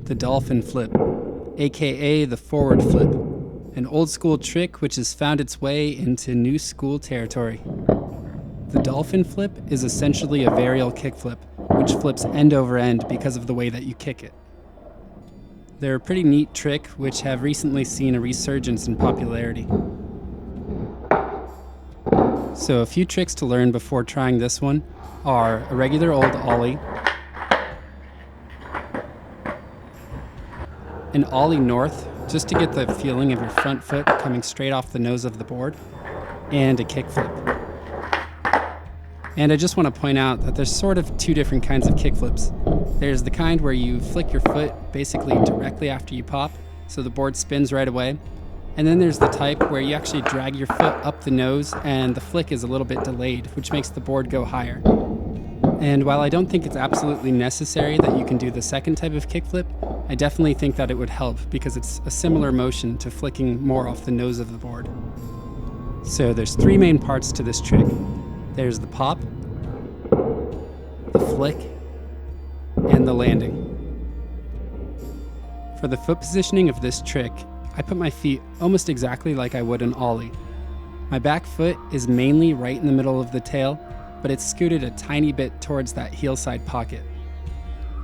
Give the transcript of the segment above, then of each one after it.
the Dolphin Flip, A.K.A. the forward flip, an old school trick which has found its way into new school territory. The Dolphin Flip is essentially a varial kickflip, which flips end over end because of the way that you kick it. They're a pretty neat trick which have recently seen a resurgence in popularity. So a few tricks to learn before trying this one are a regular old Ollie, an Ollie north, just to get the feeling of your front foot coming straight off the nose of the board, and a kickflip. And I just want to point out that there's sort of two different kinds of kickflips. There's the kind where you flick your foot basically directly after you pop, so the board spins right away. And then there's the type where you actually drag your foot up the nose and the flick is a little bit delayed, which makes the board go higher. And while I don't think it's absolutely necessary that you can do the second type of kickflip, I definitely think that it would help because it's a similar motion to flicking more off the nose of the board. So there's three main parts to this trick. There's the pop, the flick, and the landing. For the foot positioning of this trick, I put my feet almost exactly like I would an Ollie. My back foot is mainly right in the middle of the tail, but it's scooted a tiny bit towards that heel side pocket.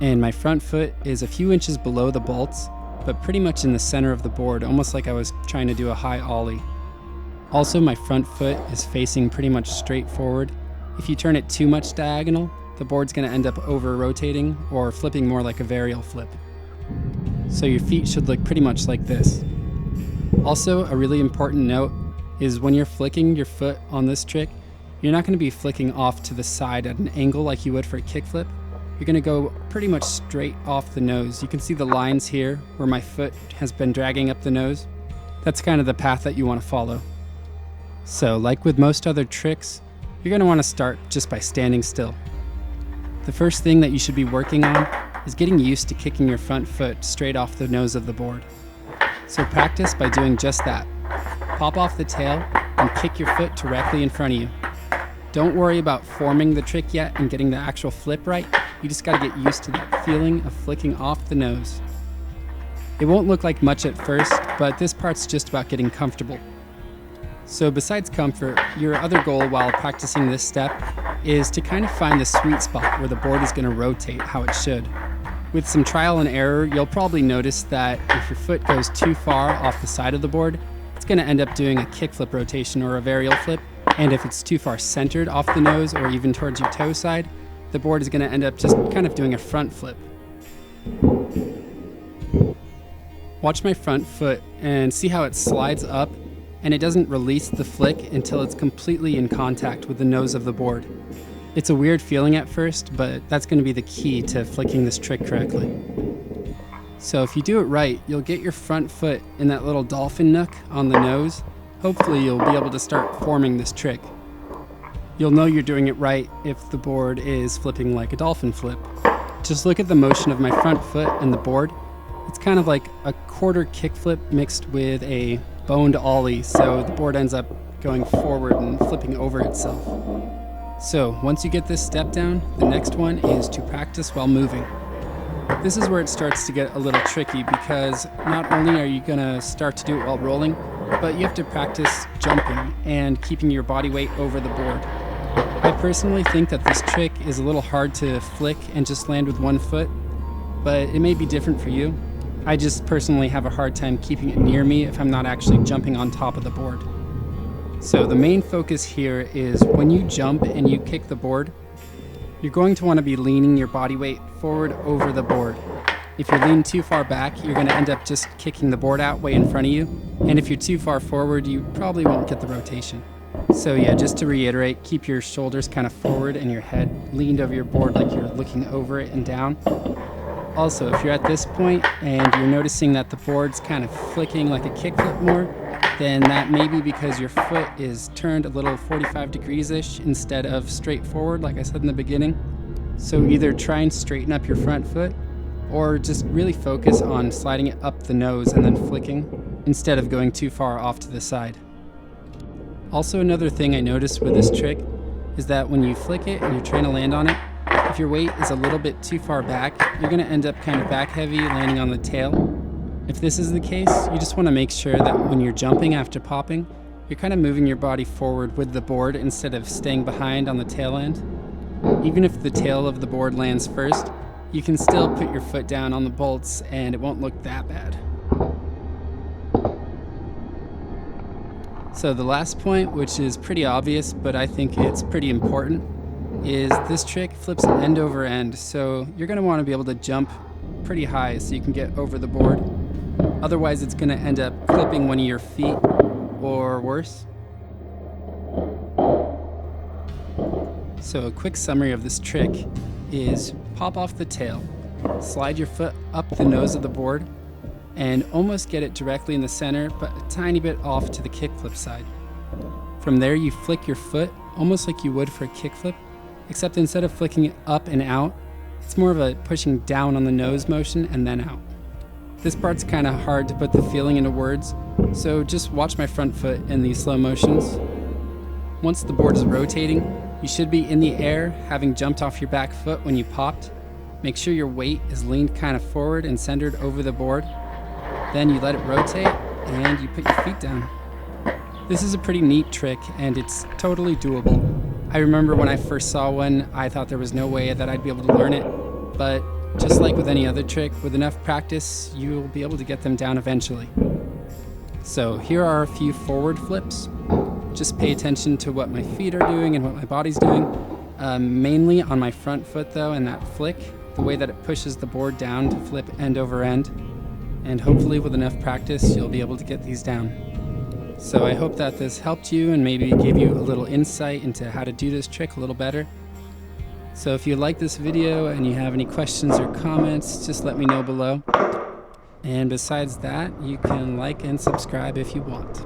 And my front foot is a few inches below the bolts, but pretty much in the center of the board, almost like I was trying to do a high Ollie. Also, my front foot is facing pretty much straight forward. If you turn it too much diagonal, the board's going to end up over-rotating or flipping more like a varial flip. So your feet should look pretty much like this. Also, a really important note is when you're flicking your foot on this trick, you're not going to be flicking off to the side at an angle like you would for a kickflip. You're going to go pretty much straight off the nose. You can see the lines here where my foot has been dragging up the nose. That's kind of the path that you want to follow. So, like with most other tricks, you're going to want to start just by standing still. The first thing that you should be working on is getting used to kicking your front foot straight off the nose of the board. So practice by doing just that. Pop off the tail and kick your foot directly in front of you. Don't worry about forming the trick yet and getting the actual flip right. You just got to get used to that feeling of flicking off the nose. It won't look like much at first, but this part's just about getting comfortable. So besides comfort, your other goal while practicing this step is to kind of find the sweet spot where the board is going to rotate how it should. With some trial and error, you'll probably notice that if your foot goes too far off the side of the board, it's going to end up doing a kickflip rotation or a varial flip. And if it's too far centered off the nose or even towards your toe side, the board is going to end up just kind of doing a front flip. Watch my front foot and see how it slides up and it doesn't release the flick until it's completely in contact with the nose of the board. It's a weird feeling at first, but that's going to be the key to flicking this trick correctly. So if you do it right, you'll get your front foot in that little dolphin nook on the nose. Hopefully you'll be able to start forming this trick. You'll know you're doing it right if the board is flipping like a dolphin flip. Just look at the motion of my front foot and the board. It's kind of like a quarter kickflip mixed with a boned Ollie, so the board ends up going forward and flipping over itself. So once you get this step down, the next one is to practice while moving. This is where it starts to get a little tricky because not only are you going to start to do it while rolling, but you have to practice jumping and keeping your body weight over the board. I personally think that this trick is a little hard to flick and just land with one foot, but it may be different for you. I just personally have a hard time keeping it near me if I'm not actually jumping on top of the board. So the main focus here is when you jump and you kick the board, you're going to want to be leaning your body weight forward over the board. If you lean too far back, you're going to end up just kicking the board out way in front of you. And if you're too far forward, you probably won't get the rotation. So yeah, just to reiterate, keep your shoulders kind of forward and your head leaned over your board like you're looking over it and down. Also, if you're at this point and you're noticing that the board's kind of flicking like a kickflip more, then that may be because your foot is turned a little 45 degrees-ish instead of straight forward, like I said in the beginning. So either try and straighten up your front foot, or just really focus on sliding it up the nose and then flicking, instead of going too far off to the side. Also, another thing I noticed with this trick is that when you flick it and you're trying to land on it, If your weight is a little bit too far back, you're going to end up kind of back heavy, landing on the tail. If this is the case, you just want to make sure that when you're jumping after popping, you're kind of moving your body forward with the board instead of staying behind on the tail end. Even if the tail of the board lands first, you can still put your foot down on the bolts and it won't look that bad. So the last point, which is pretty obvious, but I think it's pretty important, is this trick flips end over end. So you're going to want to be able to jump pretty high so you can get over the board. Otherwise, it's going to end up clipping one of your feet or worse. So a quick summary of this trick is pop off the tail, slide your foot up the nose of the board, and almost get it directly in the center, but a tiny bit off to the kickflip side. From there, you flick your foot almost like you would for a kickflip, except instead of flicking it up and out, it's more of a pushing down on the nose motion and then out. This part's kind of hard to put the feeling into words, so just watch my front foot in these slow motions. Once the board is rotating, you should be in the air, having jumped off your back foot when you popped. Make sure your weight is leaned kind of forward and centered over the board. Then you let it rotate and you put your feet down. This is a pretty neat trick and it's totally doable. I remember when I first saw one, I thought there was no way that I'd be able to learn it, but just like with any other trick, with enough practice, you'll be able to get them down eventually. So here are a few forward flips. Just pay attention to what my feet are doing and what my body's doing. Mainly on my front foot though, and that flick, the way that it pushes the board down to flip end over end. And hopefully with enough practice, you'll be able to get these down. So I hope that this helped you and maybe gave you a little insight into how to do this trick a little better. So if you like this video and you have any questions or comments, just let me know below. And besides that, you can like and subscribe if you want.